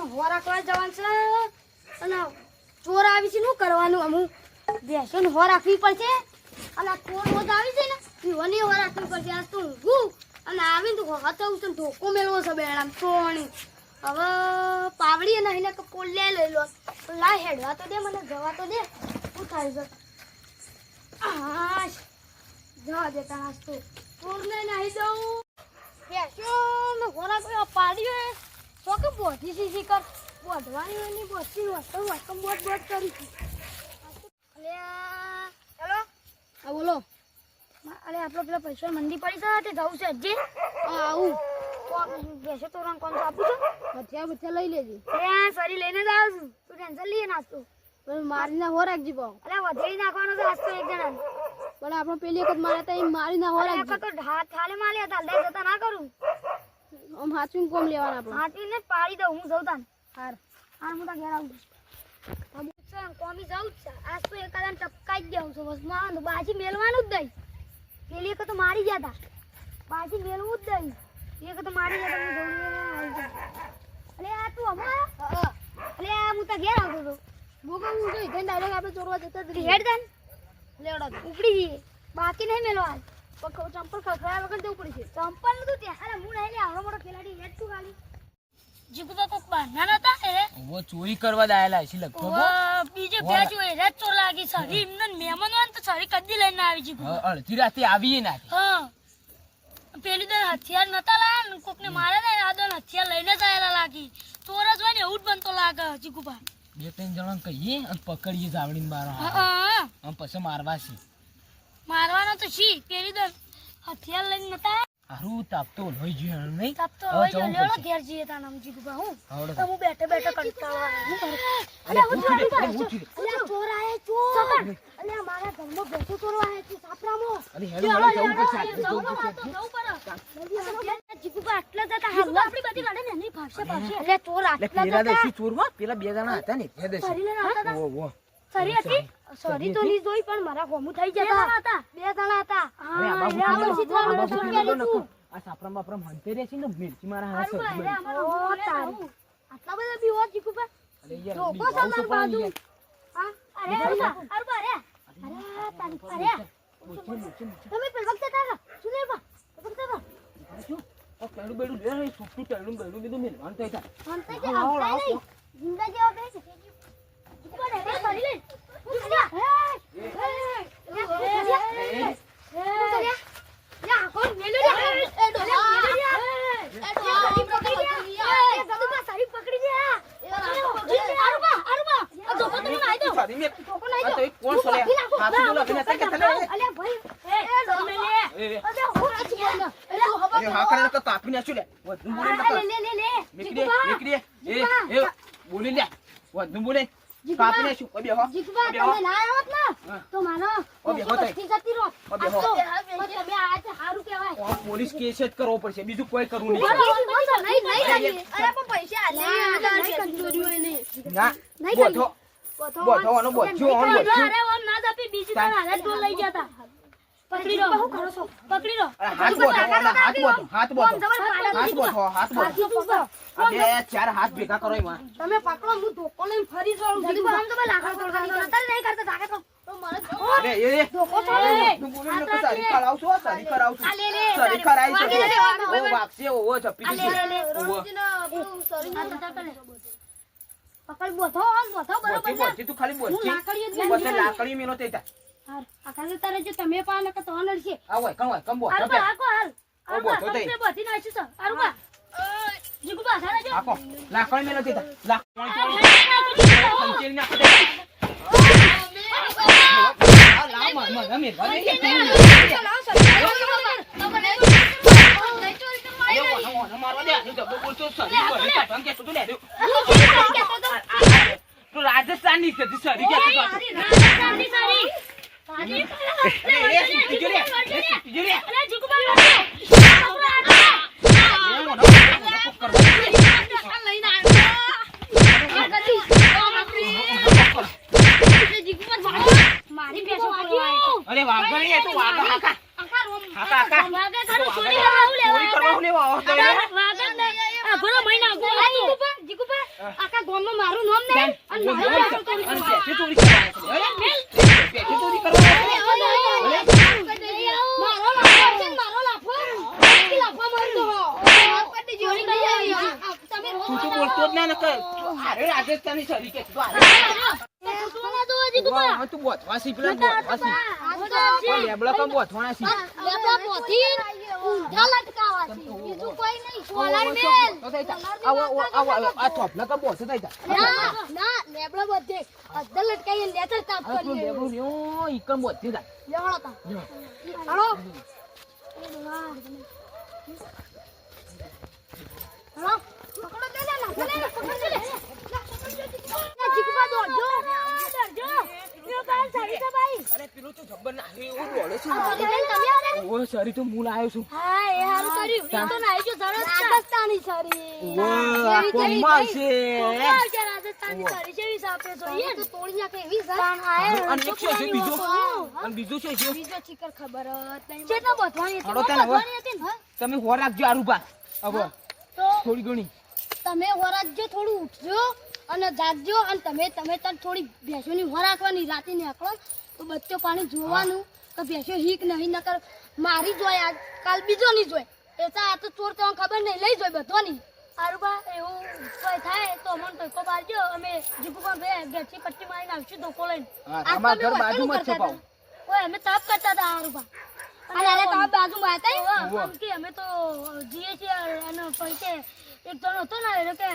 હોરાકવા જવાનું છે અને ચોર આવી છે શું કરવાનું અમુક બેસો હો રાખવી પડશે અને આ ચોર રોજ આવી છે ને પીવાની હો રાખવી પડશે આજ તો ઊંઘું અને આવીને તો હચવું છે ધોકો મેળવો છે બેડામ ચોણી હવે પાવડી નહીં ને તો પોલે લઈ લો લા હેડવા તો દે મને જવા તો દે શું થાય છે જવા દેતા આજ તો ચોરને નહીં દઉં બેસો ને હોરા કોઈ પાડ્યો તો કે બોધી સીસી કર બોધવાની હોય ની બોધી વસ્તુ બોધ કરી હેલો હા બોલો અરે આપણો પેલા પૈસા મંદી પડી છે તે જવું છે હજી આવું બેસો તો કોણ આપું છું બથિયા લઈ લેજે અરે ફરી લઈને જ આવું છું તું ટેન્શન લઈએ નાસ્તો મારીને હો રાખજી પાવ અરે વધેરી નાખવાનો છે નાસ્તો એક જણા પણ આપણો પેલી વખત મારે તો મારીને હો રાખજી તો હાથ થાલે માલે હતા લે જતા ના કરું આમ હાચું કોમ લેવાના આપણે હાચીને પાડી દઉં હું જઉં તાન હાર હું તો ઘેર આવું કોમી જાઉં જ છે આજ તો એકાદાને ટપકાઈ જ જાઉં છું બસ માવાનું બાજી મેલવાનું જ નહીં પેલી એક તો મારી ગયા હતા બાજી મેલવું જ નહીં એક તો મારી ગયા હું જવું અરે આ તું હમણાં અરે હું તો ઘેર આવતો હતો બોગો હું તો ઇધન ડાયરેક્ટ આપણે ચોરવા જતા જ હેડ દન લેવડો ઉપડી જઈએ બાકી નહીં મેલવા ચંપલ ખખડાયા વગર જવું પડશે ચંપલ નું તો ત્યાં હું નહીં લે આવડો મોટો ખેલાડી હેડ તું ખાલી જીગુબા કોક બાના નતા એ વો ચોરી કરવા દાયેલા છે લગભગ બીજે બે જો એ રાત ચોર લાગી સરી એમને મહેમાન હોય તો સરી કદી લઈને આવી જીગુબા અડધી રાતે આવી ના હા પેલી તો હથિયાર નતા લાયા કોકને મારે ને આદન હથિયાર લઈને જ આયેલા લાગી ચોર જ હોય ને એવું જ બનતો લાગે જીગુબા બે ત્રણ જણા કહીએ અને પકડીએ જાવડીને મારવા હા આમ પછી મારવા છે મારવાનો તો છી પેલી તો હથિયાર લઈને નતા હારું તાપતો લઈ ગયો નહીં તાપતો લઈ ગયો લેડો ઘેર જઈએ તા નામ જીગુબા હું તો હું બેઠે કંટાળવા હું કરું અરે ચોર આયા ચોર અલે મારા ઘરમાં બેસો ચોર આયા છે સાપરામો અરે હેડો જવું પડશે જીગુબા આટલા જતા હાલ આપણી બધી ગાડે ને નહીં ભાગશે અલે ચોર આટલા પેલા દેશી ચોરમાં પેલા બે જણા હતા ને એ દેશી સરી લઈને આવતા ઓ ઓ સરી હતી સરી તો ની જોઈ પણ મારા હોમું થઈ જતા હતા બે જણા હતા આ સાપરામ બાપરામ હંતે રે છે ને મિર્ચી મારા હાથ આટલા બધા બી હોત જીગુબા અરે યાર લોકો સામાન બાજુ હા અરે તમે પેલ વખતે તારા સુને બા વખતે બા ઓ પેડું બેડું લે રે સુટું ટેડું બેડું બીધું મેલ વાન થઈ તા હંતે કે હંતે જિંદા જેવા બેસે જીગુબા રે કરી લે ઉઠ્યા યા કોણ મેલો એ ડોલે સારી પકડી જા આરુબા આ ધોકો તો ના આઈ દો સારી મે આ તો કોણ સોલે હાથ બોલા કે નતા કે થલે અલે ભાઈ એ ડોલે લે અરે હું આજી બોલ અરે હા કરે તો તાપી નાખ્યું લે વધુ બોલે નતા નીકળી એ બોલી લે વધુ બોલે કાપી નાખ્યું ઓ બેહો જીગુબા તમે ના આવત ને તો માનો ઓ બેહો તઈ જતી રહો ઓ બેહો તમે આ છે હારું કહેવાય ઓ પોલીસ કેસ જ કરવો પડશે બીજું કોઈ કરવું નહીં નહીં અરે પણ પૈસા આલે કંજોરી હોય ને ના બોધો આનો બોધ્યો અરે ઓમ ના આપી બીજી તાર હાલત તો લઈ જતા પકડી લો હું કરો છો પકડી લો હાથ બોધો આ બે ચાર હાથ ભેગા કરો એમાં તમે પકડો હું ધોકો લઈને ફરી જાઉં જલ્દી આમ તો લાકડા તોડવાની નતર નહીં કરતા તાકે તો અરે એ ધોકો છોડે તું બોલી ન તો સારી કરાવશો સારી કરાઈ છે ઓ વાક્ષે ઓ જપી પકડ બોધો બરોબર છે તું ખાલી બોલ છે લાકડી મેલો તે તા આખા તારે જો તમે પા નક તો નડશે આ હોય કમ બોલ હાલ ઓ બોધો તે બધી નાખ્યું છે આરુબા જીગુબા સારા જો આકો લાકડી મેલો તે તા લાકડી સંચેરી નાખ દે રાજસ્થાન ની છે સરી અરે વાગા નહીં તો વાગા હાકા ચોરી કરવા લેવા જીગુબા આખા ગામમાં મારું નામ નહીં અને બોલ, મારું બોલ, નામ અને ચોરી પેટી ચોરી કરવાની છે. અરે, પેટી ચોરી કરવાની છે. મારો લાફો છે ને, મારો લાફો બાકી લાફો મારતો હો ચોરી કરી આવી તમે તું તો બોલતો જ ના ને કે અરે રાજસ્થાની છરી કે તું અરે ના તો હજી તું વાહ, તું બોથવા શીખ લે, બોથવા શીખ. આ લેબડા કાં બોથવાના શીખ. લેપા પોથી ઊંધા લટકાવા છે બીજું કોઈ નહીં સોલાર મેલ તો થઈ જા. આ થોપલા કાં બોથે થઈ જા. ના લેબડા બધે અદ્ધર લટકાઈને લેતર તાપ આ તું કરી લેબડું લ્યો, ઈ કાં બોથે જા. લેવડો તા લ્યો. હાલો હાલો પકડો દે લે પકડો લે ના જીગવા દોડજો દોડજો યો કાલ સારી છે ભાઈ અરે પેલું તો જબ્બર ના આવ્યું, એવું દોડે છે. તમે આને ઓય સરી તો મૂળ આવ્યો છું. હા એ હારું કર્યું એ તો નાઈ જો સરસ રાજસ્થાની સરી ઓય, આ કોમમાં છે. રાજસ્થાની સરી જેવી સાપે જોઈએ તો તોડી નાખે એવી છે અને એક છે બીજો. અને બીજું છે જે બીજો ચીકર ખબર જ નહીં કેટલા બધવાની હતી હાલો તને હવે. બધવાની હતી ને તમે હોર રાખજો આરુબા. હવે તો થોડી ઘણી. તમે હોરાજો થોડું ઉઠજો અને જાગજો અને તમે તને થોડી ભેંસોની હોર રાખવાની રાતે નીકળો તો બચ્ચો પાણી જોવાનું કે ભેંસો હીક નહીં નકર મારી જોય આજ કાલ બીજો નહીં જોય એતા આ તો ચોર તમને ખબર નહીં લઈ જોય બધવાની આરુબા એવું કોઈ થાય તો અમને ટોકો બારજો અમે જીપુમાં ઘેરથી પટ્ટી મારીને આવશું ધોકો લઈને હા, આજ તમારા તમે ઘર બાજુમાં જ છે કરતા પાઉં. હતા. ઓય અમે તાપ કરતા હતા આરુબા અરે તાપ બાજુમાં હતા ઉવ્વ. આમ કે અમે તો જીએ છીએ અને પૈસે એક જણ હતો ને એટલે કે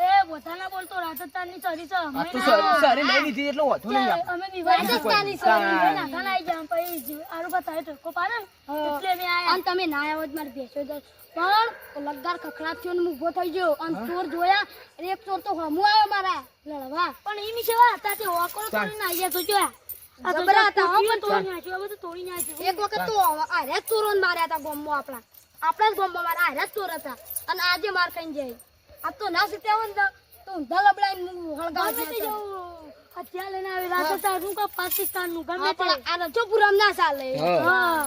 એ પોતાના બોલતો રાજસ્થાનની સરી છે આ તો સરી લઈ લીધી એટલે વધુ નહીં આપ. અમે વિવાહ રાજસ્થાની સરી તાન. નાખા નાઈ જામ પછી આરુબા તારે ટકો પાડે ને એટલે અમે આયા અને તમે ના આવ્યો જ મારી ભેંસો તો પણ લગદાર ખખડાટ થયો ને હું ઊભો થઈ ગયો અને ચોર જોયા અને એક ચોર તો હમું આવ્યો મારા લડવા પણ ઈ ની સેવા હતા તે હોકરો તાન. તોડીને આયા તો જોયા આ જબરા હતા હો પણ તોડી નાખ્યો આ બધું તોડી નાખ્યું એક વખત તો આરે ચોરોને માર્યા હતા ગામમાં આપણા જ ગામમાં મારા આરે ચોર હતા અને આજે માર ખાઈને જાય આ તો ના સીતે હોય ને તો ઊંધા લબડાઈને હળગાવ છે હથિયાર લઈને આવી રાજસ્થાન નું કા પાકિસ્તાન નું ગમે તે આ રજોપુરમ ના ચાલે હા. હા